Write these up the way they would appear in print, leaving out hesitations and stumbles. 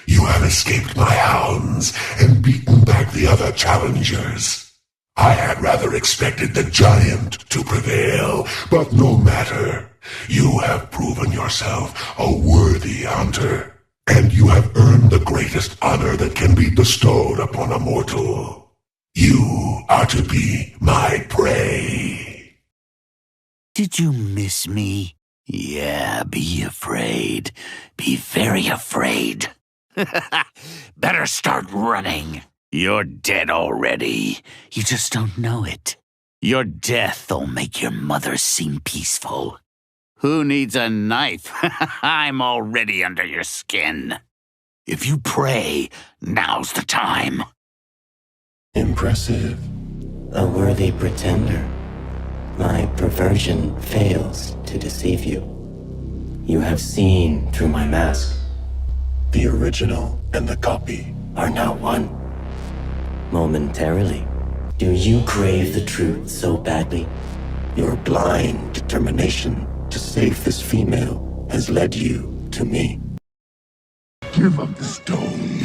You have escaped my hounds and beaten back the other challengers. I had rather expected the giant to prevail, but no matter. You have proven yourself a worthy hunter, and you have earned the greatest honor that can be bestowed upon a mortal. You are to be my prey. Did you miss me? Yeah, be afraid. Be very afraid. Better start running. You're dead already. You just don't know it. Your death'll make your mother seem peaceful. Who needs a knife? I'm already under your skin. If you pray, now's the time. Impressive. A worthy pretender. My perversion fails to deceive you. You have seen through my mask. The original and the copy are now one. Momentarily. Do you crave the truth so badly? Your blind determination to save this female has led you to me. Give up the stone,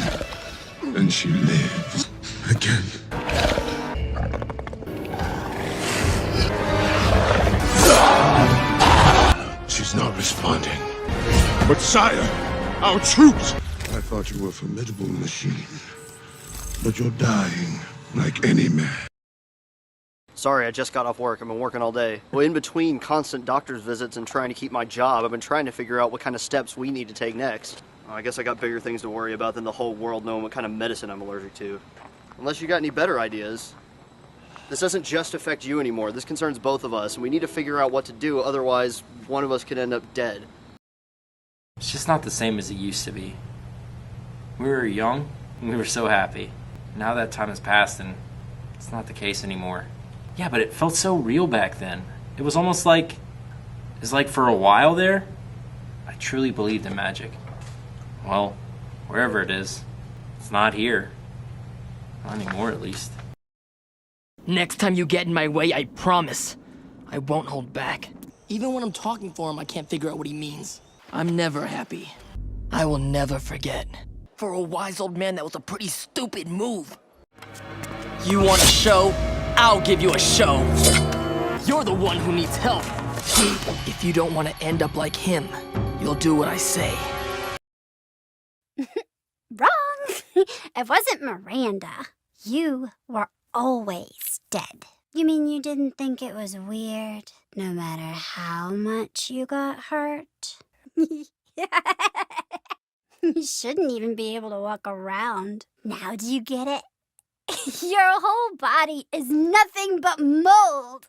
and she lives again. She's not responding. But sire, our troops! I thought you were a formidable machine. But you're dying like any man. Sorry, I just got off work. I've been working all day. Well, in between constant doctor's visits and trying to keep my job, I've been trying to figure out what kind of steps we need to take next. I guess I got bigger things to worry about than the whole world knowing what kind of medicine I'm allergic to. Unless you got any better ideas. This doesn't just affect you anymore. This concerns both of us, and we need to figure out what to do, otherwise one of us could end up dead. It's just not the same as it used to be. We were young, and we were so happy. Now that time has passed, and it's not the case anymore. Yeah, but it felt so real back then. It was almost like... It's like for a while there, I truly believed in magic. Well, wherever it is, it's not here. Not anymore, at least. Next time you get in my way, I promise, I won't hold back. Even when I'm talking for him, I can't figure out what he means. I'm never happy. I will never forget. For a wise old man, that was a pretty stupid move. You want a show? I'll give you a show. You're the one who needs help. If you don't want to end up like him, you'll do what I say. Wrong! It wasn't Miranda. You were always dead. You mean you didn't think it was weird, no matter how much you got hurt? You shouldn't even be able to walk around. Now do you get it? Your whole body is nothing but mold!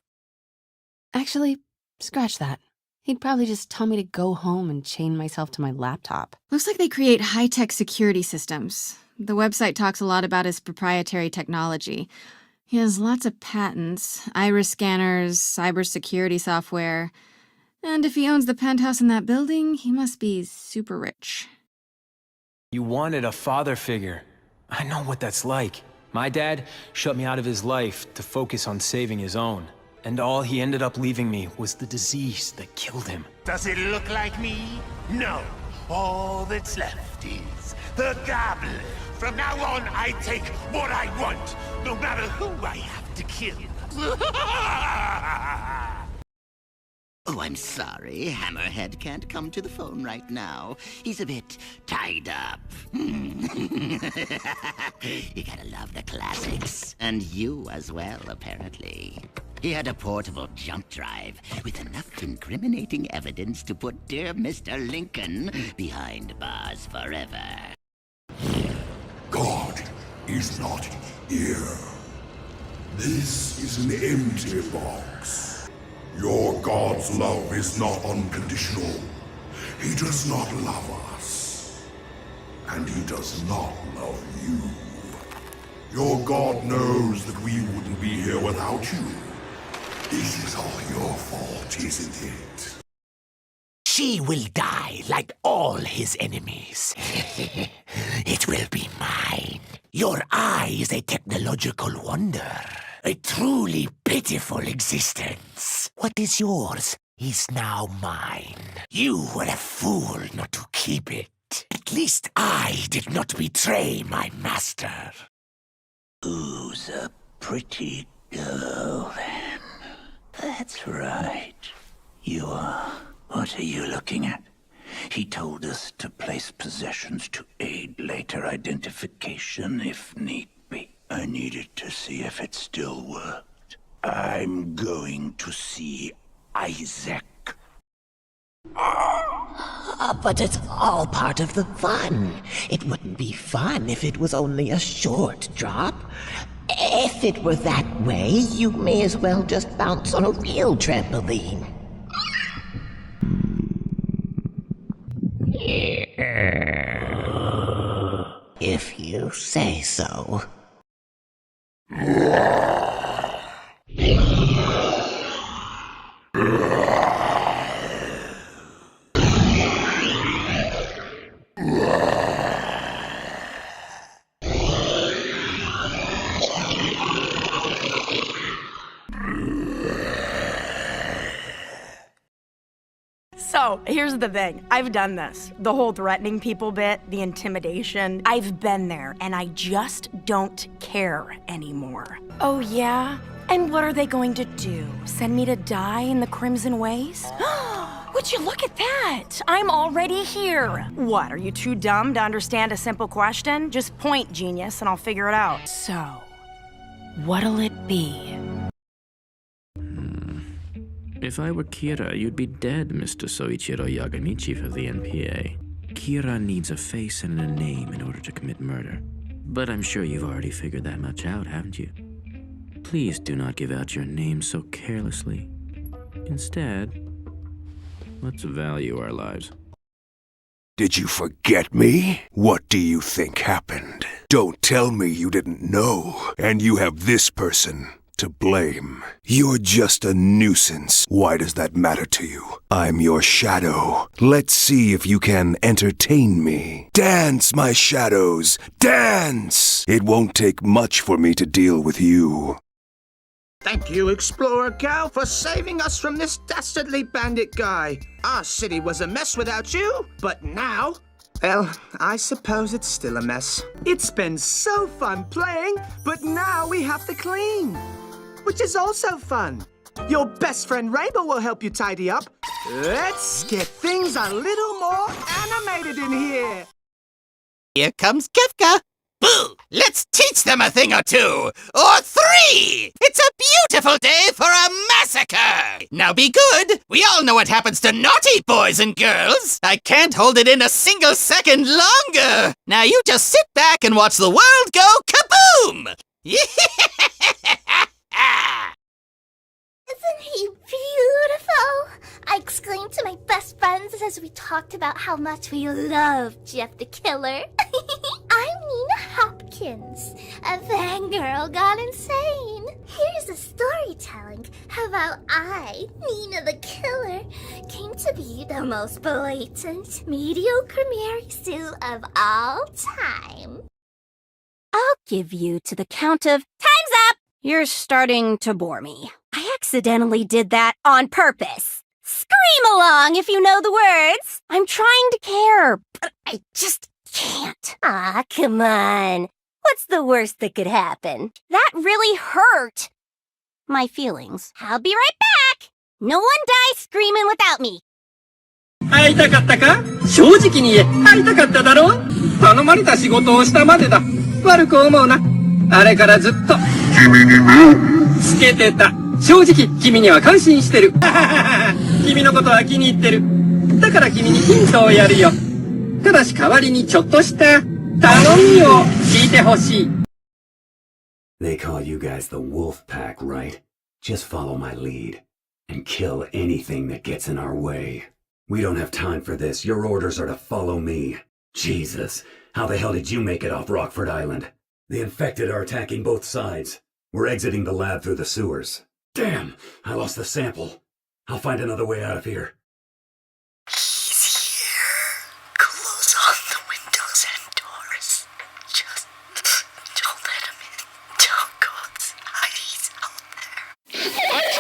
Actually, scratch that. He'd probably just tell me to go home and chain myself to my laptop. Looks like they create high-tech security systems. The website talks a lot about his proprietary technology. He has lots of patents, iris scanners, cybersecurity software. And if he owns the penthouse in that building, he must be super rich. You wanted a father figure. I know what that's like. My dad shut me out of his life to focus on saving his own. And all he ended up leaving me was the disease that killed him. Does it look like me? No. All that's left is the gobble. From now on, I take what I want, no matter who I have to kill. Oh, I'm sorry. Hammerhead can't come to the phone right now. He's a bit tied up. You gotta love the classics. And you as well, apparently. He had a portable jump drive with enough incriminating evidence to put dear Mr. Lincoln behind bars forever. God is not here. This is an empty box. Your God's love is not unconditional. He does not love us. And he does not love you. Your God knows that we wouldn't be here without you. This is all your fault, isn't it? She will die like all his enemies. It will be mine. Your eye is a technological wonder. A truly pitiful existence. What is yours is now mine. You were a fool not to keep it. At least I did not betray my master. Who's a pretty girl, then? That's right. You are. What are you looking at? He told us to place possessions to aid later identification if need be. I needed to see if it still worked. I'm going to see Isaac. But it's all part of the fun. It wouldn't be fun if it was only a short drop. If it were that way, you may as well just bounce on a real trampoline. If you say so. So, here's the thing. I've done this. The whole threatening people bit, the intimidation. I've been there, and I just don't care anymore. Oh, yeah? And what are they going to do? Send me to die in the Crimson Ways? Would you look at that? I'm already here. What, are you too dumb to understand a simple question? Just point, genius, and I'll figure it out. So, what'll it be? If I were Kira, you'd be dead, Mr. Soichiro Yagami, chief of the NPA. Kira needs a face and a name in order to commit murder. But I'm sure you've already figured that much out, haven't you? Please do not give out your name so carelessly. Instead, let's value our lives. Did you forget me? What do you think happened? Don't tell me you didn't know, and you have this person to blame. You're just a nuisance. Why does that matter to you? I'm your shadow. Let's see if you can entertain me. Dance, my shadows! Dance! It won't take much for me to deal with you. Thank you, Explorer Cal, for saving us from this dastardly bandit guy. Our city was a mess without you, but now... Well, I suppose it's still a mess. It's been so fun playing, but now we have to clean. Which is also fun. Your best friend Rainbow will help you tidy up. Let's get things a little more animated in here. Here comes Kefka. Boo! Let's teach them a thing or two, or three! It's a beautiful day for a massacre! Now be good! We all know what happens to naughty boys and girls! I can't hold it in a single second longer! Now you just sit back and watch the world go kaboom! Isn't he beautiful? I exclaimed to my best friends as we talked about how much we love Jeff the Killer. I'm Nina Hopkins. A fangirl gone insane. Here's a storytelling about I, Nina the Killer, came to be the most blatant, mediocre Mary Sue of all time. I'll give you to the count of time's up! You're starting to bore me. I accidentally did that on purpose. Scream along if you know the words. I'm trying to care, but I just can't. Aw, come on. What's the worst that could happen? That really hurt. My feelings. I'll be right back. No one dies screaming without me. 会いたかったか？正直に言え、会いたかっただろ？頼まれた仕事をしたまでだ。悪く思うな。あれからずっと君に目をつけてた。正直君には感心してる。君のことは気に入ってる。だから君にヒントをやるよ。ただし代わりにちょっとした頼みを聞いてほしい。 They call you guys the Wolf Pack, right? Just follow my lead and kill anything that gets in our way. We don't have time for this. Your orders are to follow me. Jesus, how the hell did you make it off Rockford Island? The infected are attacking both sides. We're exiting the lab through the sewers. Damn, I lost the sample. I'll find another way out of here. He's here. Close all the windows and doors. Just don't let him in. Don't go outside. He's out there.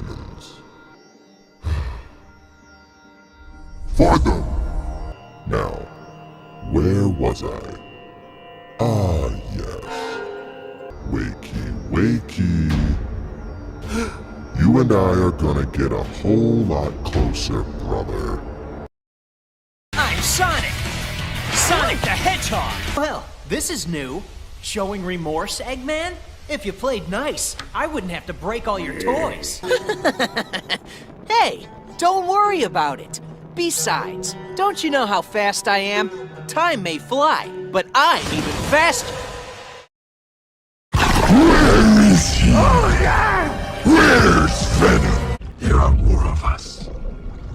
demons. For them! Now, where was I? Ah, yes. Wakey, wakey. You and I are gonna get a whole lot closer, brother. I'm Sonic! Sonic the Hedgehog! Well, this is new. Showing remorse, Eggman? If you played nice, I wouldn't have to break all your toys. Hey, don't worry about it. Besides, don't you know how fast I am? Time may fly, but I'm even faster. Where is he? Oh, yeah! Where's Venom? There are more of us.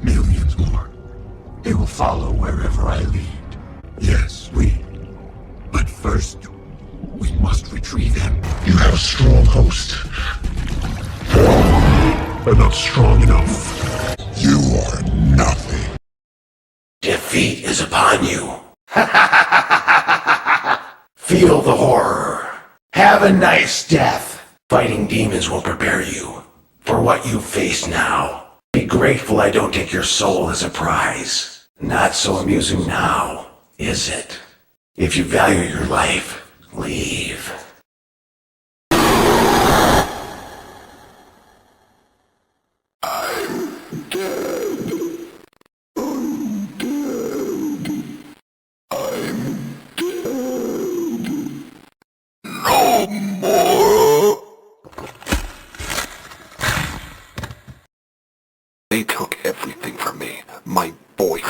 Millions more. They will follow wherever I lead. Yes, But first, we must retrieve him. You have a strong host. But not strong enough. You are nothing. Defeat is upon you. Feel the horror. Have a nice death. Fighting demons will prepare you for what you face now. Be grateful I don't take your soul as a prize. Not so amusing now, is it? If you value your life, leave. No more! They took everything from me. My voice,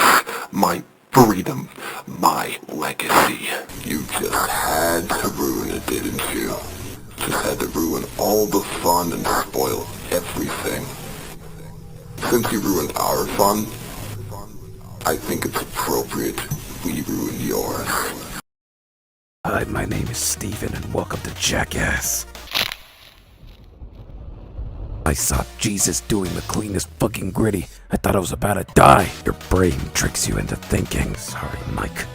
my freedom, my legacy. You just had to ruin it, didn't you? Just had to ruin all the fun and spoil everything. Since you ruined our fun, I think it's appropriate we ruin yours. Hi, my name is Steven, and welcome to Jackass. I saw Jesus doing the cleanest fucking gritty. I thought I was about to die. Your brain tricks you into thinking. Sorry, Mike,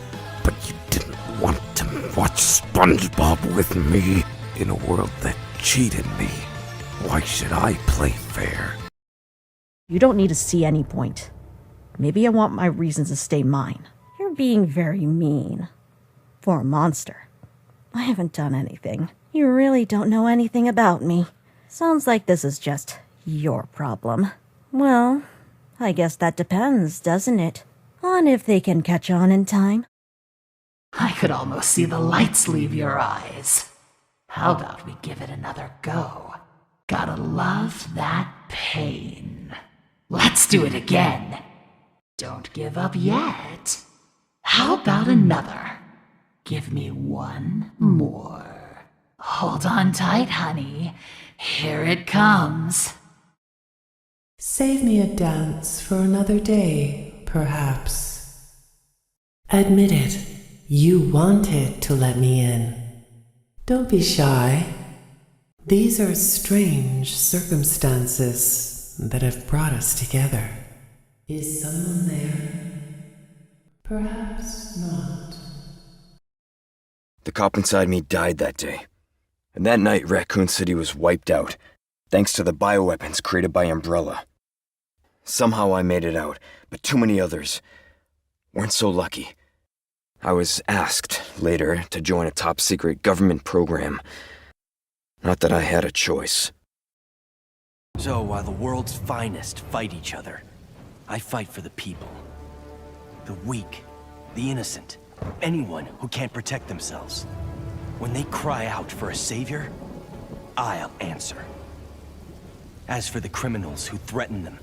but you didn't want to watch SpongeBob with me in a world that cheated me. Why should I play fair? You don't need to see any point. Maybe I want my reasons to stay mine. You're being very mean. For a monster. I haven't done anything. You really don't know anything about me. Sounds like this is just your problem. Well, I guess that depends, doesn't it? On if they can catch on in time. I could almost see the lights leave your eyes. How about we give it another go? Gotta love that pain. Let's do it again. Don't give up yet. How about another? Give me one more. Hold on tight, honey. Here it comes. Save me a dance for another day, perhaps. Admit it, you wanted to let me in. Don't be shy. These are strange circumstances that have brought us together. Is someone there? Perhaps not. The cop inside me died that day. And that night, Raccoon City was wiped out, thanks to the bioweapons created by Umbrella. Somehow I made it out, but too many others weren't so lucky. I was asked, later, to join a top-secret government program. Not that I had a choice. So while the world's finest fight each other, I fight for the people. The weak, the innocent, anyone who can't protect themselves. When they cry out for a savior, I'll answer. As for the criminals who threaten them,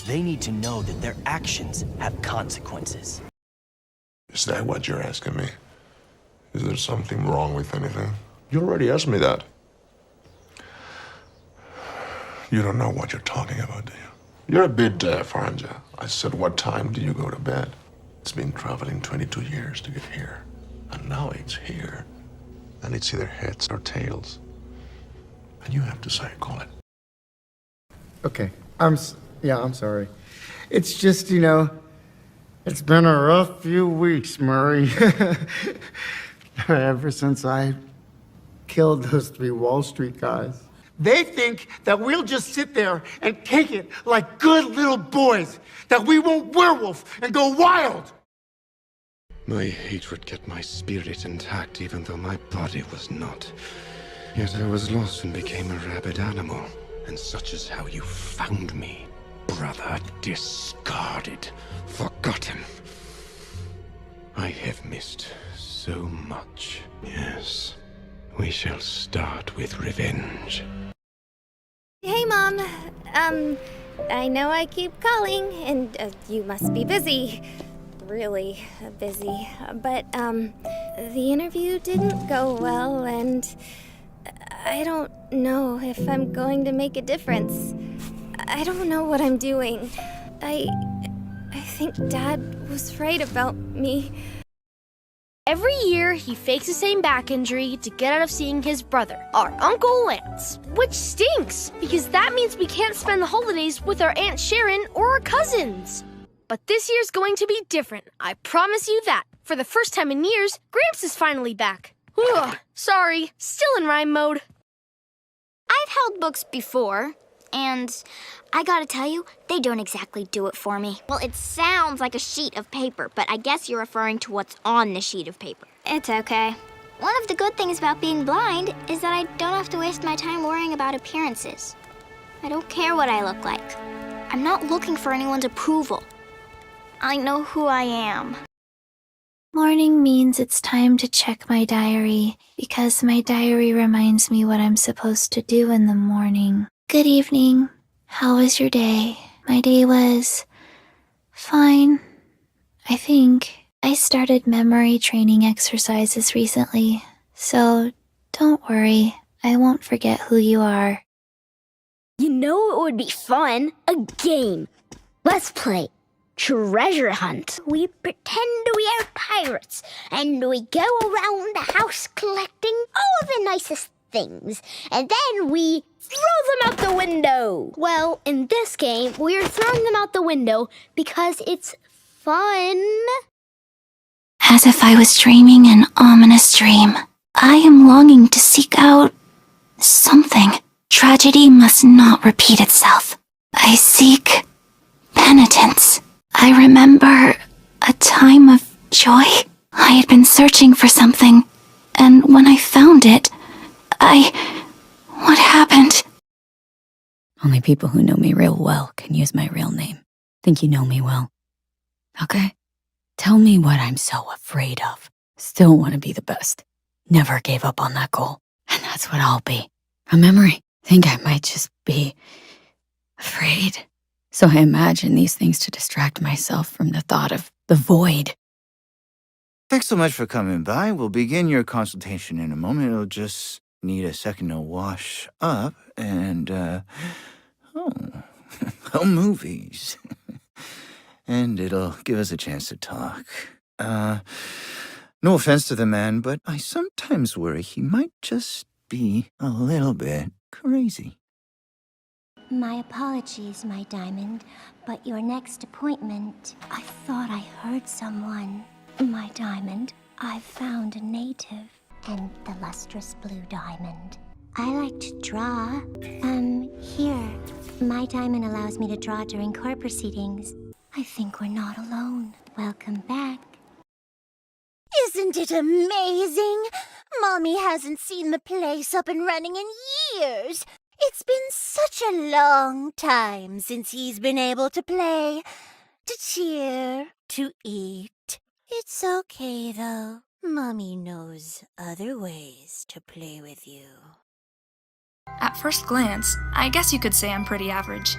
they need to know that their actions have consequences. Is that what you're asking me? Is there something wrong with anything? You already asked me that. You don't know what you're talking about, do you? You're a bit deaf, aren't you? I said, what time do you go to bed? It's been traveling 22 years to get here. And now it's here. And it's either heads or tails. And you have to say, call it. Okay, I'm sorry. It's just, it's been a rough few weeks, Murray. Ever since I killed those 3 Wall Street guys. They think that we'll just sit there and take it like good little boys, that we won't werewolf and go wild. My hatred kept my spirit intact even though my body was not. Yet I was lost and became a rabid animal. And such is how you found me, brother, discarded, forgotten. I have missed so much. Yes, we shall start with revenge. Hey, Mom. I know I keep calling, and you must be busy. Really busy. But, the interview didn't go well, and I don't know if I'm going to make a difference. I don't know what I'm doing. I think Dad was right about me. Every year, he fakes the same back injury to get out of seeing his brother, our Uncle Lance. Which stinks, because that means we can't spend the holidays with our Aunt Sharon or our cousins. But this year's going to be different, I promise you that. For the first time in years, Gramps is finally back. Ugh, sorry, still in rhyme mode. I've held books before, and I gotta tell you, they don't exactly do it for me. Well, it sounds like a sheet of paper, but I guess you're referring to what's on the sheet of paper. It's okay. One of the good things about being blind is that I don't have to waste my time worrying about appearances. I don't care what I look like. I'm not looking for anyone's approval. I know who I am. Morning means it's time to check my diary, because my diary reminds me what I'm supposed to do in the morning. Good evening. How was your day? My day was fine, I think. I started memory training exercises recently, so don't worry, I won't forget who you are. You know it would be fun? A game. Let's play Treasure Hunt. We pretend we are pirates, and we go around the house collecting all the nicest things, and then we throw them out the window. Well, in this game, we're throwing them out the window because it's fun. As if I was dreaming an ominous dream, I am longing to seek out something. Tragedy must not repeat itself. I seek penitence. I remember a time of joy. I had been searching for something, and when I found it, what happened? Only people who know me real well can use my real name. Think you know me well. Okay? Tell me what I'm so afraid of. Still want to be the best. Never gave up on that goal. And that's what I'll be. A memory. Think I might just be afraid. So I imagine these things to distract myself from the thought of the void. Thanks so much for coming by. We'll begin your consultation in a moment. It'll just need a second to wash up and, movies. And it'll give us a chance to talk. No offense to the man, but I sometimes worry he might just be a little bit crazy. My apologies, my diamond, but your next appointment, I thought I heard someone. My diamond, I've found a native, and the lustrous blue diamond. I like to draw. Here, my diamond allows me to draw during court proceedings. I think we're not alone. Welcome back. Isn't it amazing? Mommy hasn't seen the place up and running in years. It's been such a long time since he's been able to play, to cheer, to eat. It's okay, though. Mommy knows other ways to play with you. At first glance, I guess you could say I'm pretty average.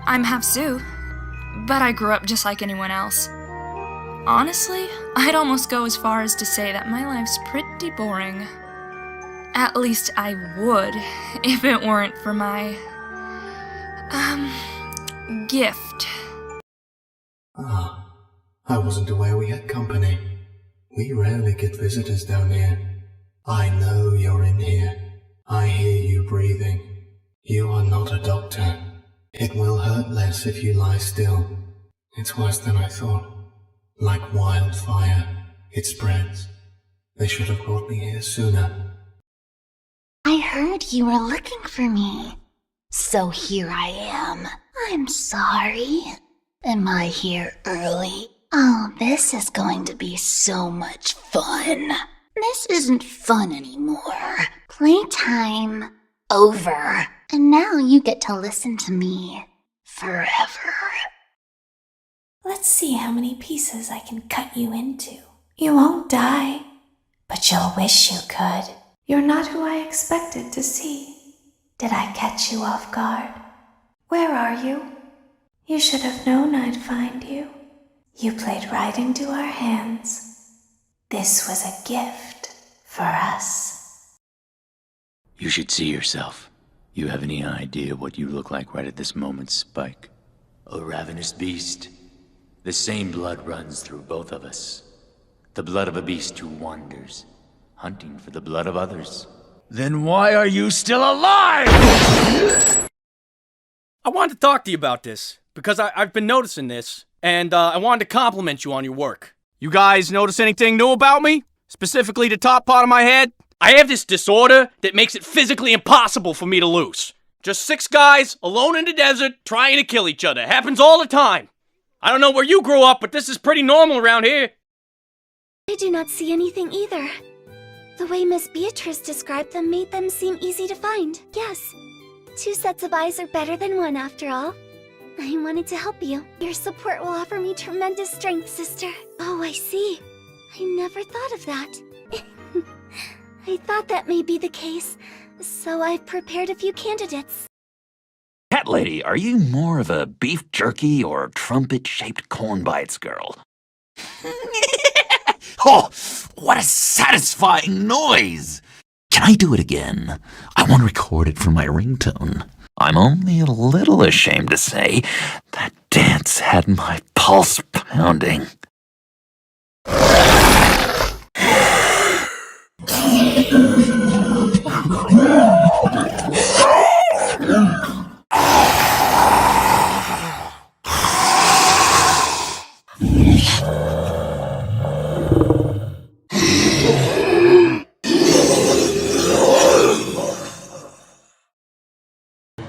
I'm half Sioux, but I grew up just like anyone else. Honestly, I'd almost go as far as to say that my life's pretty boring. At least I would, if it weren't for my, gift. Ah, I wasn't aware we had company. We rarely get visitors down here. I know you're in here. I hear you breathing. You are not a doctor. It will hurt less if you lie still. It's worse than I thought. Like wildfire, it spreads. They should have brought me here sooner. I heard you were looking for me. So here I am. I'm sorry. Am I here early? Oh, this is going to be so much fun. This isn't fun anymore. Playtime over. And now you get to listen to me forever. Let's see how many pieces I can cut you into. You won't die, but you'll wish you could. You're not who I expected to see. Did I catch you off guard? Where are you? You should have known I'd find you. You played right into our hands. This was a gift for us. You should see yourself. You have any idea what you look like right at this moment, Spike? A ravenous beast. The same blood runs through both of us. The blood of a beast who wanders, hunting for the blood of others. Then why are you still alive? I wanted to talk to you about this, because I've been noticing this, and I wanted to compliment you on your work. You guys notice anything new about me? Specifically the top part of my head? I have this disorder that makes it physically impossible for me to lose. Just 6 guys, alone in the desert, trying to kill each other. Happens all the time. I don't know where you grew up, but this is pretty normal around here. I do not see anything either. The way Miss Beatrice described them made them seem easy to find. Yes, 2 sets of eyes are better than 1 after all. I wanted to help you. Your support will offer me tremendous strength, sister. Oh, I see. I never thought of that. I thought that may be the case, so I've prepared a few candidates. Cat lady, are you more of a beef jerky or trumpet-shaped corn bites girl? Oh, what a satisfying noise! Can I do it again? I want to record it for my ringtone. I'm only a little ashamed to say that dance had my pulse pounding.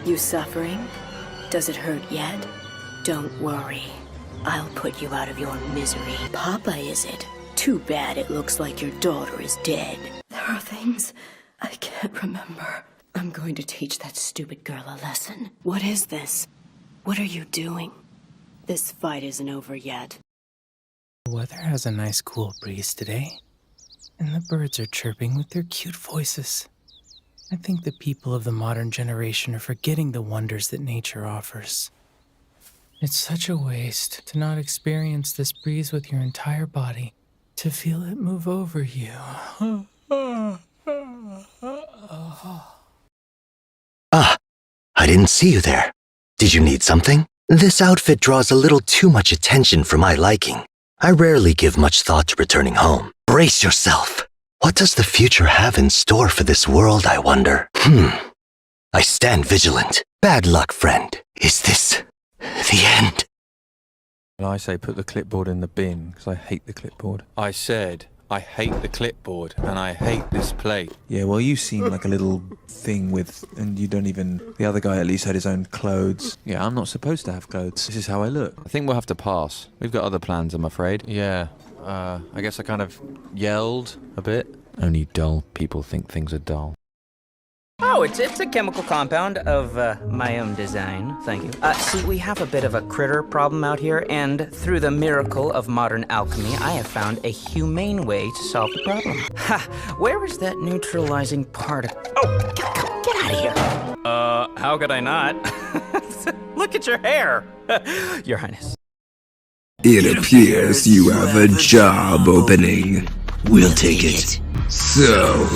You suffering? Does it hurt yet? Don't worry. I'll put you out of your misery. Papa, is it? Too bad it looks like your daughter is dead. There are things I can't remember. I'm going to teach that stupid girl a lesson. What is this? What are you doing? This fight isn't over yet. The weather has a nice cool breeze today, and the birds are chirping with their cute voices. I think the people of the modern generation are forgetting the wonders that nature offers. It's such a waste to not experience this breeze with your entire body, to feel it move over you. Ah, I didn't see you there. Did you need something? This outfit draws a little too much attention for my liking. I rarely give much thought to returning home. Brace yourself. What does the future have in store for this world, I wonder? I stand vigilant. Bad luck, friend. Is this the end? I say put the clipboard in the bin, because I hate the clipboard. I said, I hate the clipboard, and I hate this plate. Yeah, well, you seem like a little thing with... And you don't even... The other guy at least had his own clothes. Yeah, I'm not supposed to have clothes. This is how I look. I think we'll have to pass. We've got other plans, I'm afraid. Yeah, I guess I kind of yelled a bit. Only dull people think things are dull. Oh, it's a chemical compound of my own design, thank you. See, we have a bit of a critter problem out here, and through the miracle of modern alchemy, I have found a humane way to solve the problem. Ha! Where is that neutralizing particle? Oh, get out of here! How could I not? Look at your hair! Your Highness. It appears you have a job opening. We'll take it. So,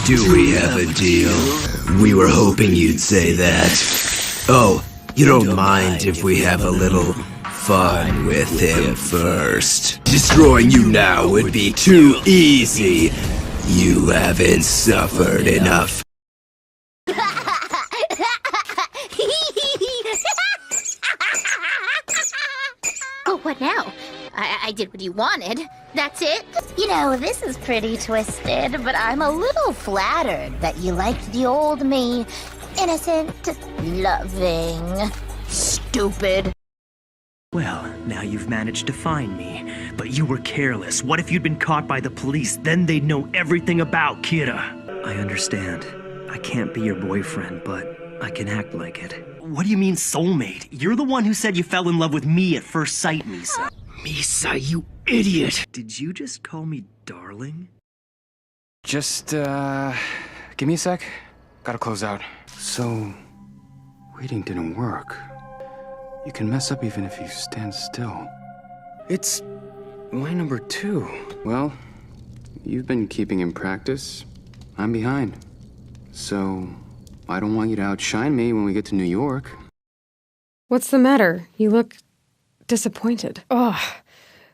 do we have a deal? We were hoping you'd say that. Oh, you don't mind if we have a little fun with him first. Destroying you now would be too easy. You haven't suffered enough. Oh, what now? I did what you wanted. That's it. You know, this is pretty twisted, but I'm a little flattered that you liked the old me. Innocent, loving, stupid. Well, now you've managed to find me, but you were careless. What if you'd been caught by the police? Then they'd know everything about Kira. I understand. I can't be your boyfriend, but I can act like it. What do you mean soulmate? You're the one who said you fell in love with me at first sight, Misa. Misa, you idiot! Did you just call me darling? Just, give me a sec. Gotta close out. So, waiting didn't work. You can mess up even if you stand still. It's line number 2. Well, you've been keeping in practice. I'm behind. So, I don't want you to outshine me when we get to New York. What's the matter? You look disappointed. Oh,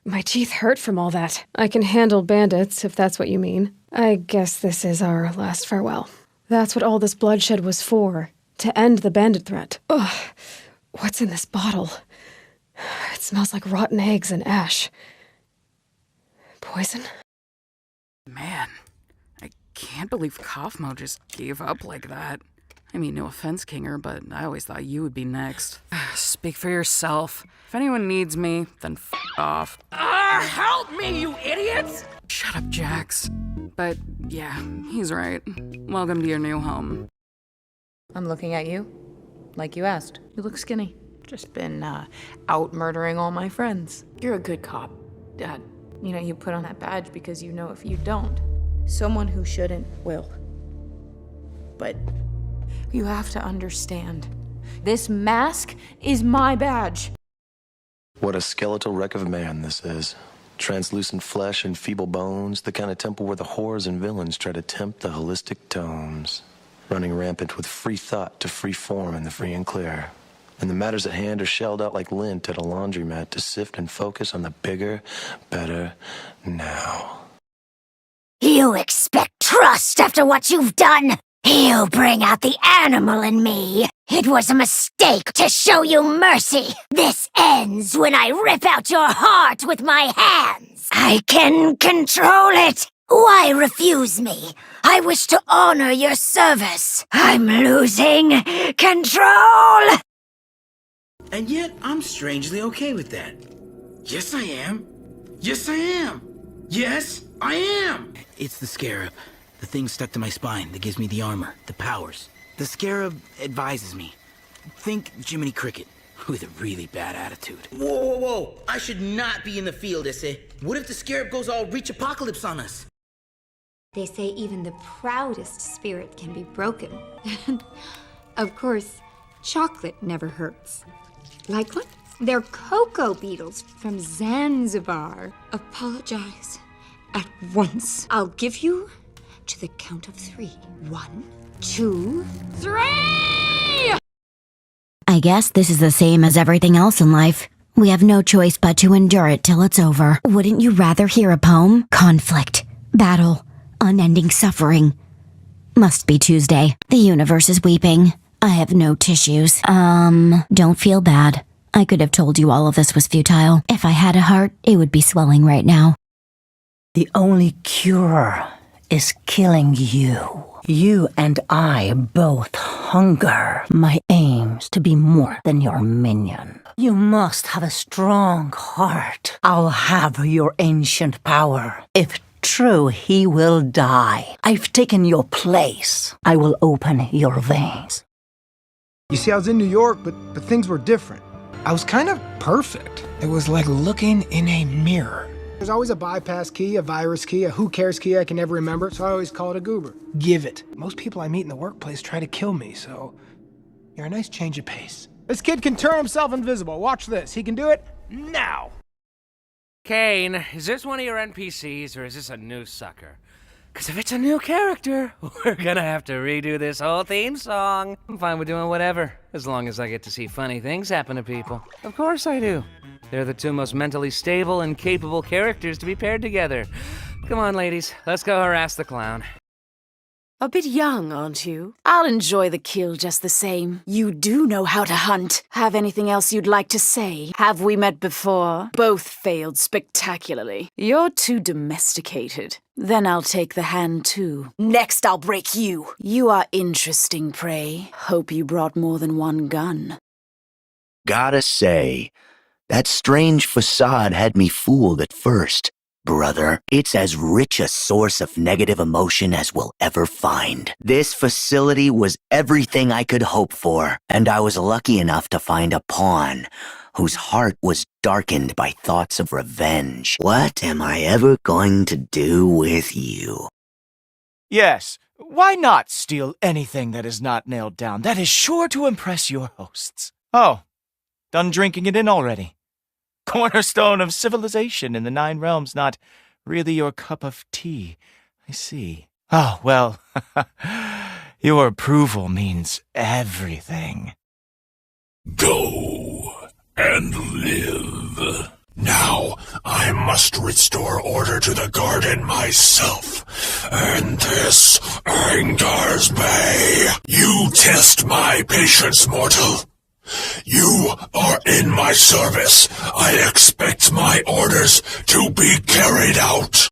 my teeth hurt from all that. I can handle bandits, if that's what you mean. I guess this is our last farewell. That's what all this bloodshed was for, to end the bandit threat. Ugh, what's in this bottle? It smells like rotten eggs and ash. Poison? Man, I can't believe Kaufmo just gave up like that. I mean, no offense, Kinger, but I always thought you would be next. Speak for yourself. If anyone needs me, then f*** off. Help me, you idiots! Shut up, Jax. But, yeah, he's right. Welcome to your new home. I'm looking at you, like you asked. You look skinny. Just been, out murdering all my friends. You're a good cop, Dad. You know, you put on that badge because you know if you don't, someone who shouldn't will. But you have to understand, this mask is my badge. What a skeletal wreck of a man this is. Translucent flesh and feeble bones, the kind of temple where the whores and villains try to tempt the holistic tomes. Running rampant with free thought to free form in the free and clear. And the matters at hand are shelled out like lint at a laundromat to sift and focus on the bigger, better now. You expect trust after what you've done? You bring out the animal in me. It was a mistake to show you mercy. This ends when I rip out your heart with my hands. I can control it. Why refuse me? I wish to honor your service. I'm losing control. And yet, I'm strangely okay with that. Yes, I am. Yes, I am. Yes, I am. It's the Scarab. The thing stuck to my spine that gives me the armor, the powers. The Scarab advises me. Think Jiminy Cricket, with a really bad attitude. Whoa, whoa, whoa. I should not be in the field, Issei. What if the Scarab goes all reach apocalypse on us? They say even the proudest spirit can be broken. And, of course, chocolate never hurts. Like what? They're cocoa beetles from Zanzibar. Apologize at once. I'll give you to the count of 3. 1, 2, 3! I guess this is the same as everything else in life. We have no choice but to endure it till it's over. Wouldn't you rather hear a poem? Conflict, battle, unending suffering. Must be Tuesday. The universe is weeping. I have no tissues. Don't feel bad. I could have told you all of this was futile. If I had a heart, it would be swelling right now. The only cure is killing you. You and I both hunger. My aim's to be more than your minion. You must have a strong heart. I'll have your ancient power. If true, he will die. I've taken your place. I will open your veins. You see, I was in New York, but things were different. I was kind of perfect. It was like looking in a mirror. There's always a bypass key, a virus key, a who cares key I can never remember, so I always call it a goober. Give it. Most people I meet in the workplace try to kill me, so you're a nice change of pace. This kid can turn himself invisible. Watch this. He can do it now. Kane, is this one of your NPCs or is this a new sucker? Because if it's a new character, we're gonna have to redo this whole theme song. I'm fine with doing whatever, as long as I get to see funny things happen to people. Of course I do. They're the 2 most mentally stable and capable characters to be paired together. Come on, ladies, let's go harass the clown. A bit young, aren't you? I'll enjoy the kill just the same. You do know how to hunt. Have anything else you'd like to say? Have we met before? Both failed spectacularly. You're too domesticated. Then I'll take the hand too. Next I'll break you. You are interesting, prey. Hope you brought more than one gun. Gotta say, that strange facade had me fooled at first. Brother, it's as rich a source of negative emotion as we'll ever find. This facility was everything I could hope for, and I was lucky enough to find a pawn whose heart was darkened by thoughts of revenge. What am I ever going to do with you? Yes, why not steal anything that is not nailed down? That is sure to impress your hosts. Oh, done drinking it in already? Cornerstone of civilization in the 9 realms, not really your cup of tea. I see. Oh, well, your approval means everything. Go and live. Now, I must restore order to the garden myself, and this angers me. You test my patience, mortal. You are in my service. I expect my orders to be carried out.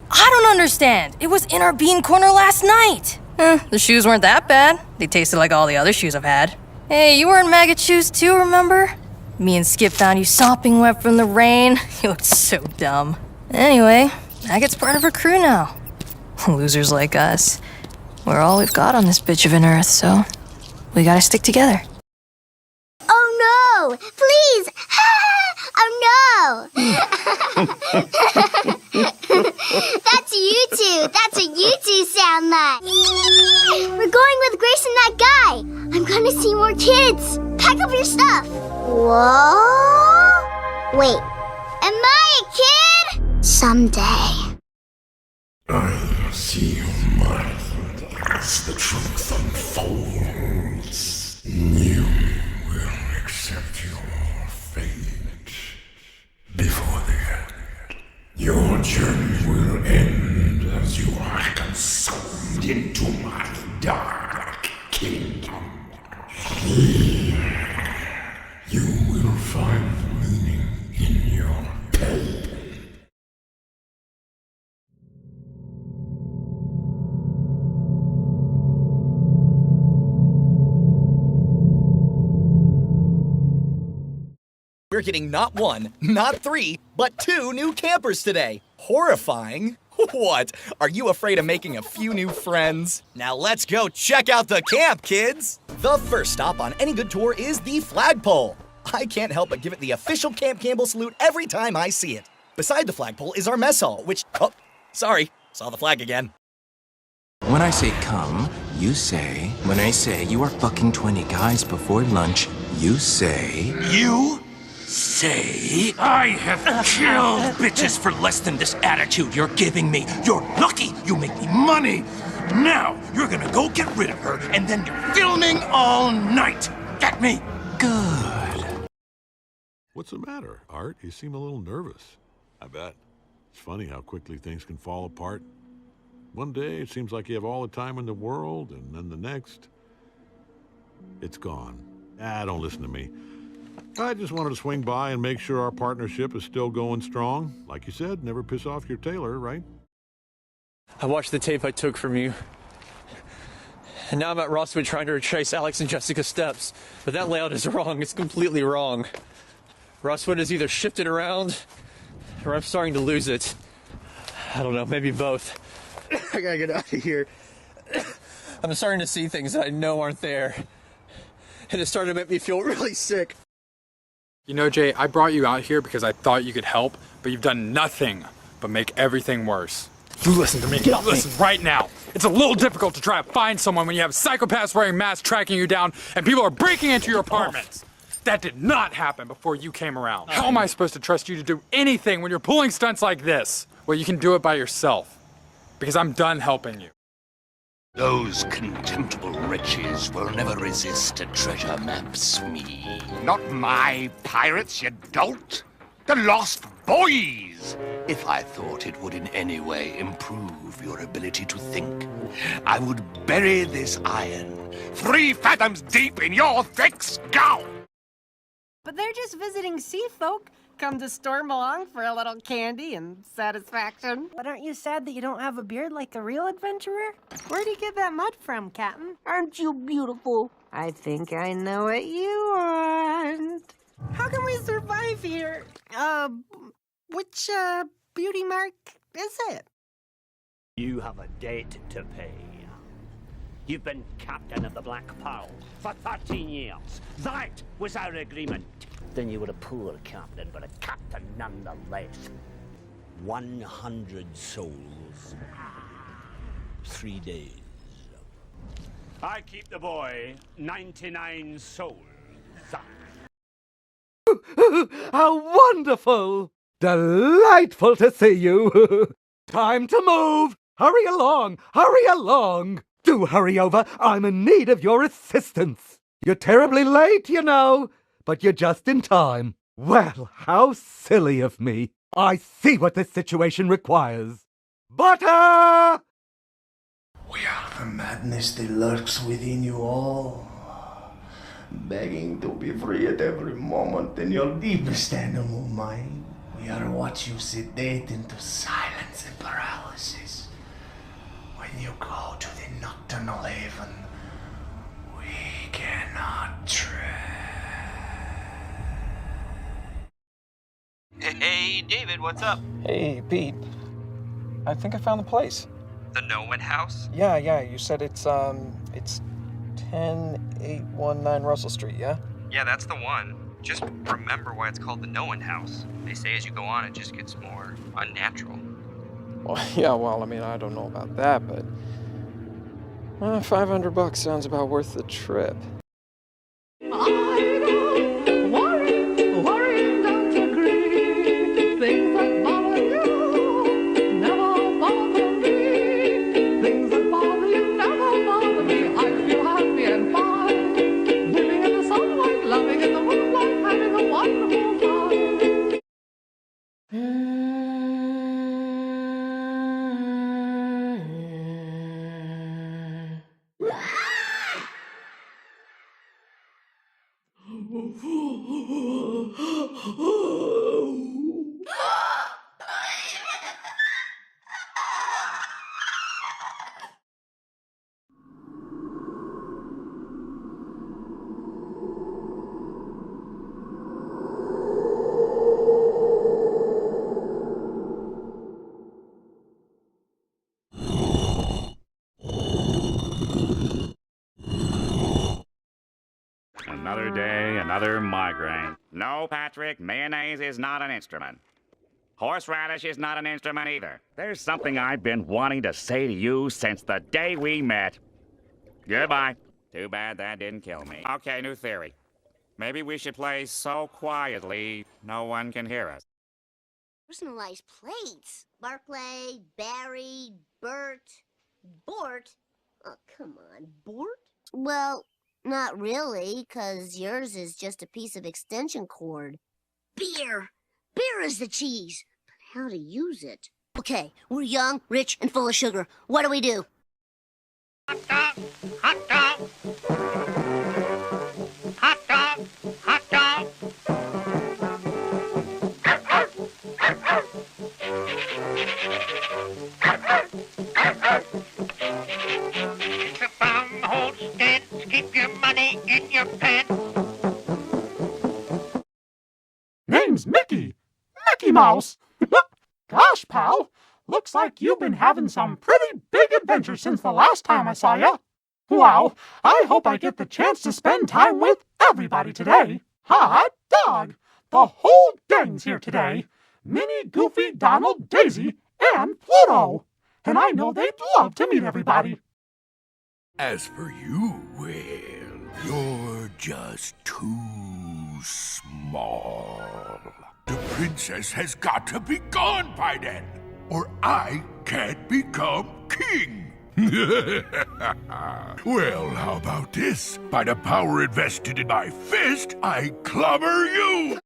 I don't understand. It was in our bean corner last night. The shoes weren't that bad. They tasted like all the other shoes I've had. Hey, you were in maggot shoes too, remember? Me and Skip found you sopping wet from the rain. You looked so dumb. Anyway, Maggot's part of our crew now. Losers like us. We're all we've got on this bitch of an earth, so we gotta stick together. Oh no! Please! Oh no! That's you two! That's what you two sound like! We're going with Grace and that guy! I'm gonna see more kids! Pack up your stuff! Whoa? Wait, am I a kid? Someday. I'll see you, Martha, as the truth unfolds. You will accept your fate before the end. Your journey will end as you are consumed into my dark kingdom. Here, you will find meaning in your pain. We're getting not 1, not 3, but 2 new campers today. Horrifying. What? Are you afraid of making a few new friends? Now let's go check out the camp, kids! The first stop on any good tour is the flagpole. I can't help but give it the official Camp Campbell salute every time I see it. Beside the flagpole is our mess hall, which... Oh, sorry. Saw the flag again. When I say come, you say. When I say you are fucking 20 guys before lunch, you say. You say I have killed bitches for less than this attitude you're giving me. You're lucky you make me money. Now you're gonna go get rid of her, and then you're filming all night. Get me? Good. What's the matter, Art? You seem a little nervous. I bet. It's funny how quickly things can fall apart. One day it seems like you have all the time in the world, and then the next, it's gone. Don't listen to me. I just wanted to swing by and make sure our partnership is still going strong. Like you said, never piss off your tailor, right? I watched the tape I took from you. And now I'm at Rosswood trying to retrace Alex and Jessica's steps. But that layout is wrong. It's completely wrong. Rosswood is either shifted around, or I'm starting to lose it. I don't know, maybe both. I gotta get out of here. I'm starting to see things that I know aren't there. And it's starting to make me feel really sick. You know, Jay, I brought you out here because I thought you could help, but you've done nothing but make everything worse. You listen to me. Listen right now. It's a little difficult to try to find someone when you have psychopaths wearing masks tracking you down and people are breaking into your apartments. That did not happen before you came around. How am I supposed to trust you to do anything when you're pulling stunts like this? Well, you can do it by yourself, because I'm done helping you. Those contemptible wretches will never resist a treasure map, Smee. Not my pirates, you dolt. The Lost Boys. If I thought it would in any way improve your ability to think, I would bury this iron 3 fathoms deep in your thick skull! But they're just visiting sea folk. Come to storm along for a little candy and satisfaction. But aren't you sad that you don't have a beard like a real adventurer? Where'd you get that mud from, Captain? Aren't you beautiful? I think I know what you want. How can we survive here? Which, beauty mark is it? You have a debt to pay. You've been captain of the Black Pearl for 13 years. That was our agreement. Then you were a poor captain, but a captain nonetheless. 100 souls. 3 days. I keep the boy 99 souls. How wonderful! Delightful to see you! Time to move! Hurry along! Hurry along! Do hurry over! I'm in need of your assistance! You're terribly late, you know, but you're just in time. Well, how silly of me. I see what this situation requires. Butter! We are the madness that lurks within you all, begging to be free at every moment in your deepest animal mind. We are what you sedate into silence and paralysis. When you go to the nocturnal haven, we cannot tread. Hey, David, what's up? Hey, Pete. I think I found the place. The No-One House? Yeah, you said it's 10819 Russell Street, yeah? Yeah, that's the one. Just remember why it's called the No-One House. They say as you go on, it just gets more unnatural. Well, yeah, I mean, I don't know about that, but $500 sounds about worth the trip. Another day, another migraine. No, Patrick, mayonnaise is not an instrument. Horseradish is not an instrument either. There's something I've been wanting to say to you since the day we met. Goodbye. Too bad that didn't kill me. Okay, new theory. Maybe we should play so quietly no one can hear us. Personalized plates. Barclay, Barry, Bert. Bort? Oh, come on, Bort? Well, not really, 'cause yours is just a piece of extension cord. Beer! Beer is the cheese! But how to use it? Okay, we're young, rich, and full of sugar. What do we do? Hot dog! Hot dog! Hot dog! Hot dog! It's a farm homestead. Keep your money in your pants. Name's Mickey. Mickey Mouse. Gosh, pal. Looks like you've been having some pretty big adventures since the last time I saw you. Wow, I hope I get the chance to spend time with everybody today. Hot dog! The whole gang's here today. Minnie, Goofy, Donald, Daisy, and Pluto. And I know they'd love to meet everybody. As for you, well, you're just too small. The princess has got to be gone by then, or I can't become king. Well, how about this? By the power invested in my fist, I clobber you!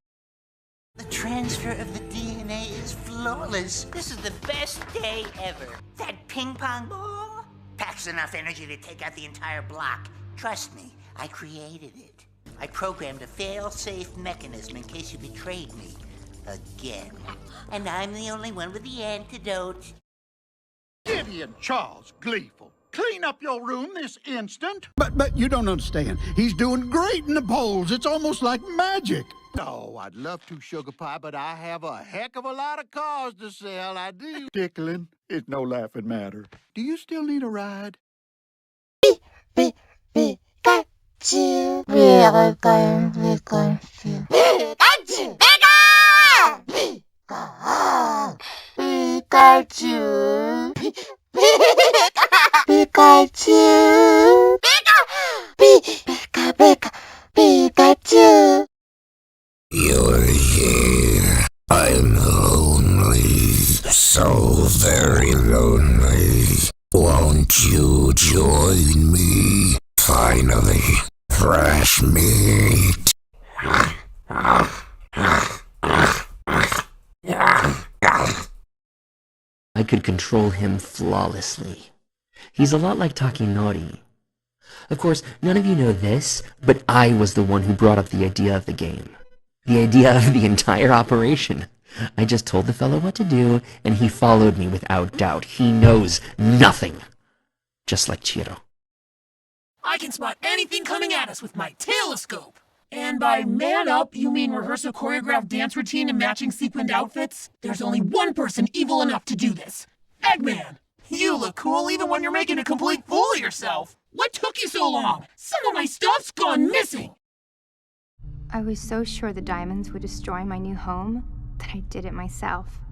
The transfer of the DNA matinee is flawless. This is the best day ever. That ping pong ball packs enough energy to take out the entire block. Trust me, I created it. I programmed a fail-safe mechanism in case you betrayed me again. And I'm the only one with the antidote. Gideon Charles Gleeful, clean up your room this instant. But you don't understand. He's doing great in the polls. It's almost like magic. Oh, I'd love to, Sugar Pie, but I have a heck of a lot of cars to sell, I do. Tickling, it's no laughing matter. Do you still need a ride? Pikachu. Pikachu. You're here. I'm lonely. So very lonely. Won't you join me? Finally, fresh meat. I could control him flawlessly. He's a lot like Takinori. Of course, none of you know this, but I was the one who brought up the idea of the game. The idea of the entire operation. I just told the fellow what to do, and he followed me without doubt. He knows nothing. Just like Chiro. I can spot anything coming at us with my telescope. And by man up, you mean rehearse a choreographed dance routine and matching sequined outfits? There's only one person evil enough to do this. Eggman! You look cool even when you're making a complete fool of yourself. What took you so long? Some of my stuff's gone missing. I was so sure the diamonds would destroy my new home that I did it myself.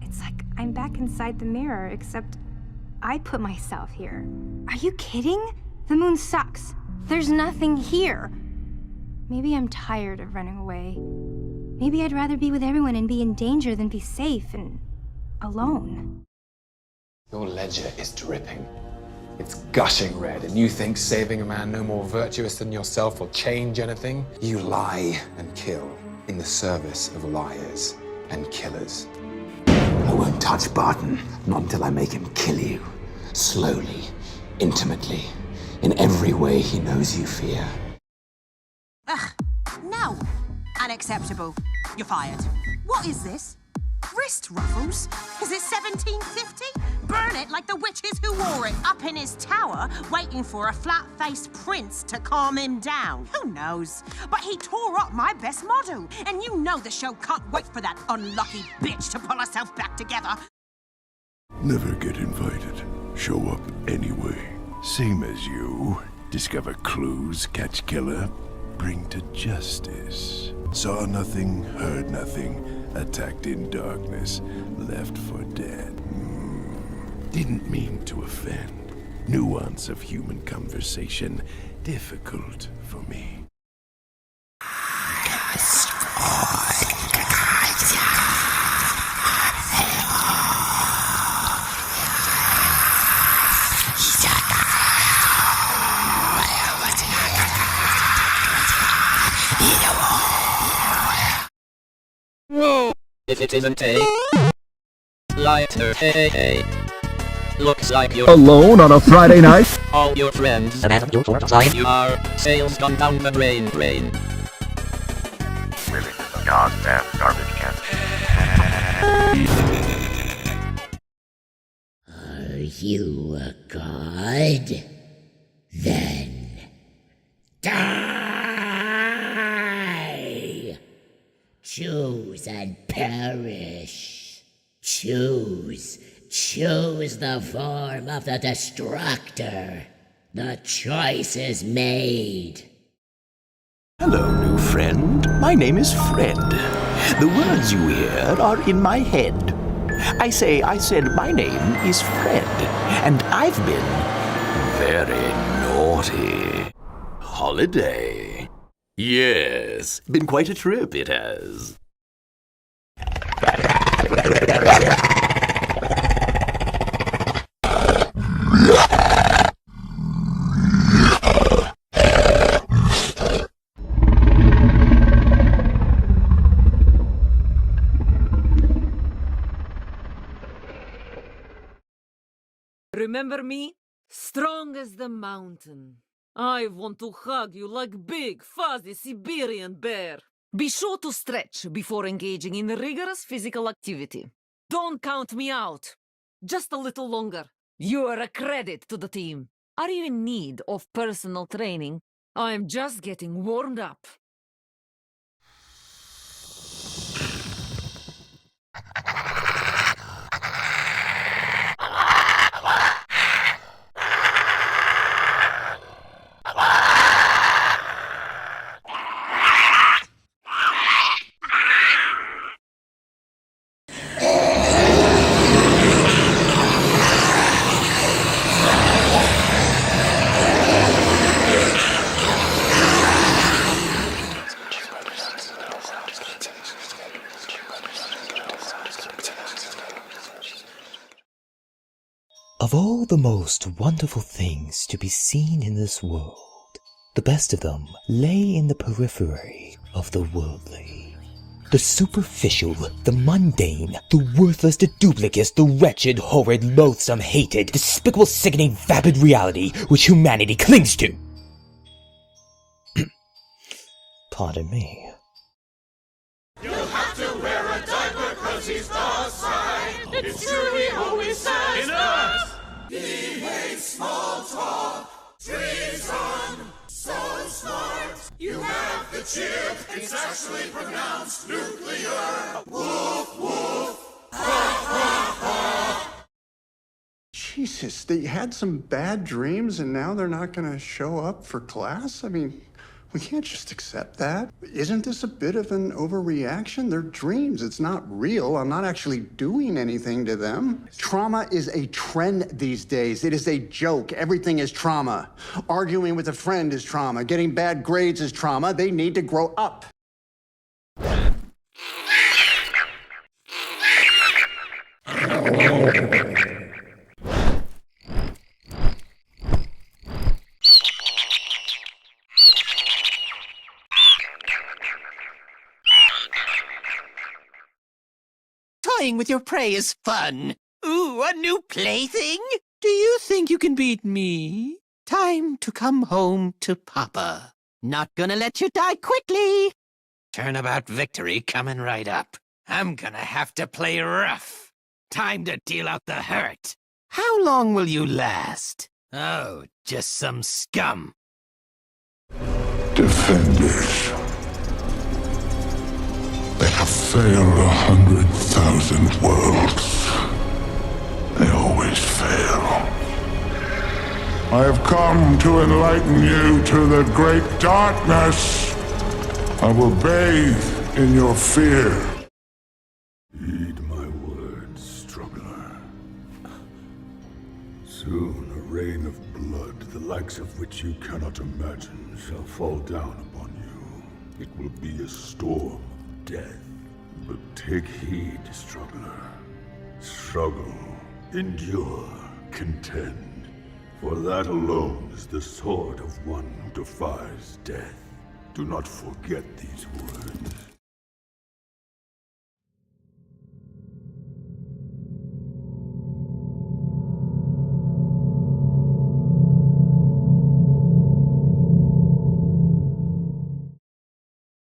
It's like I'm back inside the mirror, except I put myself here. Are you kidding? The moon sucks. There's nothing here. Maybe I'm tired of running away. Maybe I'd rather be with everyone and be in danger than be safe and alone. Your ledger is dripping. It's gushing red, and you think saving a man no more virtuous than yourself will change anything? You lie and kill in the service of liars and killers. I won't touch Barton, not until I make him kill you. Slowly, intimately, in every way he knows you fear. Ugh, no. Unacceptable. You're fired. What is this? Wrist ruffles? Is it 1750? Burn it like the witches who wore it. Up in his tower, waiting for a flat-faced prince to calm him down. Who knows? But he tore up my best model. And you know the show can't wait for that unlucky bitch to pull herself back together. Never get invited. Show up anyway. Same as you. Discover clues, catch killer, bring to justice. Saw nothing, heard nothing, attacked in darkness, left for dead. Didn't mean to offend. Nuance of human conversation, difficult for me. If it isn't a lighter, hey. Looks like you're alone on a Friday night. All your friends you are sales gone down the drain. Really, goddamn garbage can. Are you a god? Then die! Choose and perish. Choose the form of the Destructor. The choice is made. Hello, new friend. My name is Fred. The words you hear are in my head. I said my name is Fred, and I've been very naughty. Holiday. Yes, been quite a trip it has. Remember me? Strong as the mountain. I want to hug you like big, fuzzy Siberian bear. Be sure to stretch before engaging in rigorous physical activity. Don't count me out. Just a little longer. You are a credit to the team. Are you in need of personal training? I'm just getting warmed up. Of all the most wonderful things to be seen in this world, the best of them lay in the periphery of the worldly. The superficial, the mundane, the worthless, the duplicitous, the wretched, horrid, loathsome, hated, despicable, sickening, vapid reality which humanity clings to. Pardon me. You'll have to wear a diaper 'cause he's the sign. It's true, he always says enough. He hates small talk. Treason, so smart. You have the chip. It's actually pronounced nuclear. Woof woof. Ha ha ha. Jesus, they had some bad dreams and now they're not gonna show up for class? I mean, we can't just accept that. Isn't this a bit of an overreaction? They're dreams. It's not real. I'm not actually doing anything to them. Trauma is a trend these days. It is a joke. Everything is trauma. Arguing with a friend is trauma. Getting bad grades is trauma. They need to grow up. Toying with your prey is fun. Ooh, a new plaything? Do you think you can beat me? Time to come home to Papa. Not gonna let you die quickly. Turnabout victory coming right up. I'm gonna have to play rough. Time to deal out the hurt. How long will you last? Oh, just some scum. Defenders. They have failed 100,000 worlds. They always fail. I have come to enlighten you to the great darkness. I will bathe in your fear. Heed my words, struggler. Soon a rain of blood, the likes of which you cannot imagine, shall fall down upon you. It will be a storm. Death. But take heed, struggler. Struggle, endure, contend. For that alone is the sword of one who defies death. Do not forget these words.